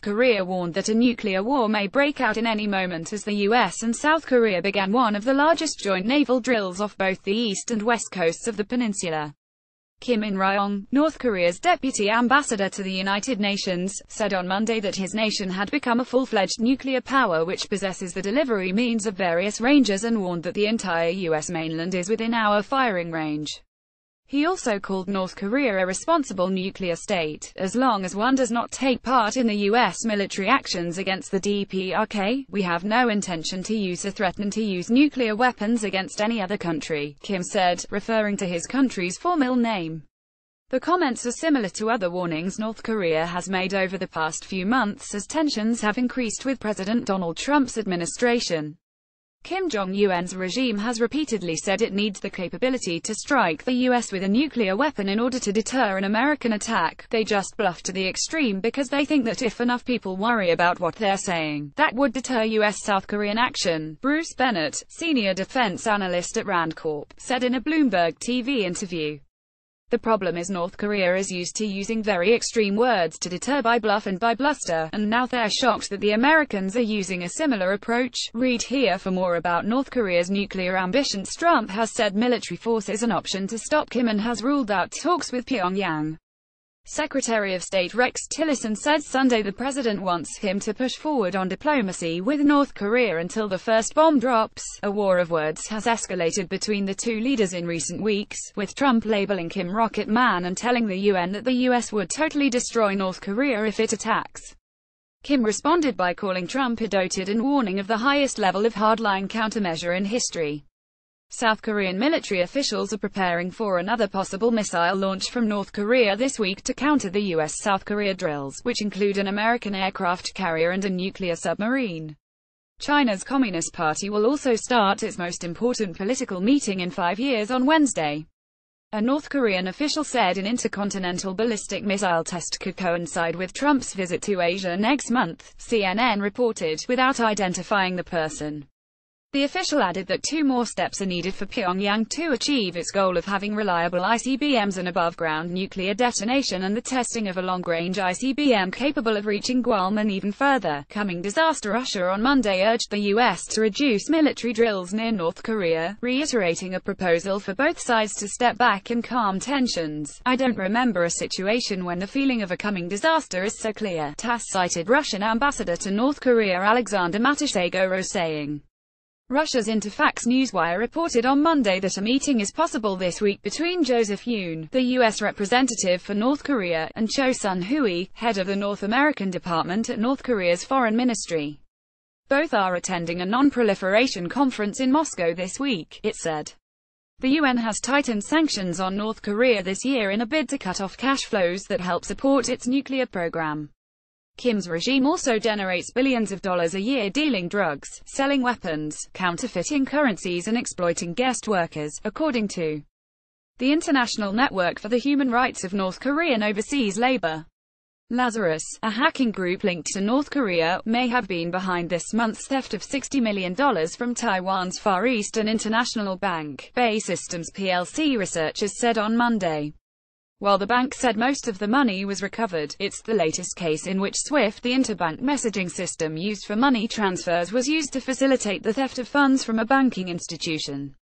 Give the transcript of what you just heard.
Korea warned that a nuclear war may break out in any moment as the US and South Korea began one of the largest joint naval drills off both the east and west coasts of the peninsula. Kim In-ryong, North Korea's deputy ambassador to the United Nations, said on Monday that his nation had become a full-fledged nuclear power which possesses the delivery means of various ranges, and warned that the entire U.S. mainland is within our firing range. He also called North Korea a responsible nuclear state, as long as one does not take part in the U.S. military actions against the DPRK. We have no intention to use or threaten to use nuclear weapons against any other country, Kim said, referring to his country's formal name. The comments are similar to other warnings North Korea has made over the past few months as tensions have increased with President Donald Trump's administration. Kim Jong-un's regime has repeatedly said it needs the capability to strike the U.S. with a nuclear weapon in order to deter an American attack. They just bluff to the extreme because they think that if enough people worry about what they're saying, that would deter U.S.-South Korean action. Bruce Bennett, senior defense analyst at Rand Corp, said in a Bloomberg TV interview. The problem is North Korea is used to using very extreme words to deter by bluff and by bluster, and now they're shocked that the Americans are using a similar approach. Read here for more about North Korea's nuclear ambitions. Trump has said military force is an option to stop Kim and has ruled out talks with Pyongyang. Secretary of State Rex Tillerson said Sunday the president wants him to push forward on diplomacy with North Korea until the first bomb drops. A war of words has escalated between the two leaders in recent weeks, with Trump labeling Kim Rocket Man and telling the UN that the US would totally destroy North Korea if it attacks. Kim responded by calling Trump a dotard and warning of the highest level of hardline countermeasure in history. South Korean military officials are preparing for another possible missile launch from North Korea this week to counter the U.S.-South Korea drills, which include an American aircraft carrier and a nuclear submarine. China's Communist Party will also start its most important political meeting in 5 years on Wednesday. A North Korean official said an intercontinental ballistic missile test could coincide with Trump's visit to Asia next month, CNN reported, without identifying the person. The official added that 2 more steps are needed for Pyongyang to achieve its goal of having reliable ICBMs and above-ground nuclear detonation, and the testing of a long-range ICBM capable of reaching Guam and even further. Coming disaster. Russia on Monday urged the U.S. to reduce military drills near North Korea, reiterating a proposal for both sides to step back and calm tensions. I don't remember a situation when the feeling of a coming disaster is so clear, TASS cited Russian ambassador to North Korea Alexander Matyshegorov saying. Russia's Interfax Newswire reported on Monday that a meeting is possible this week between Joseph Yun, the U.S. representative for North Korea, and Cho Sun-hui, head of the North American department at North Korea's foreign ministry. Both are attending a non-proliferation conference in Moscow this week, it said. The UN has tightened sanctions on North Korea this year in a bid to cut off cash flows that help support its nuclear program. Kim's regime also generates billions of dollars a year dealing drugs, selling weapons, counterfeiting currencies and exploiting guest workers, according to the International Network for the Human Rights of North Korean Overseas Labor. Lazarus, a hacking group linked to North Korea, may have been behind this month's theft of $60 million from Taiwan's Far Eastern International Bank, Bay Systems plc researchers said on Monday. While the bank said most of the money was recovered, it's the latest case in which SWIFT, the interbank messaging system used for money transfers, was used to facilitate the theft of funds from a banking institution.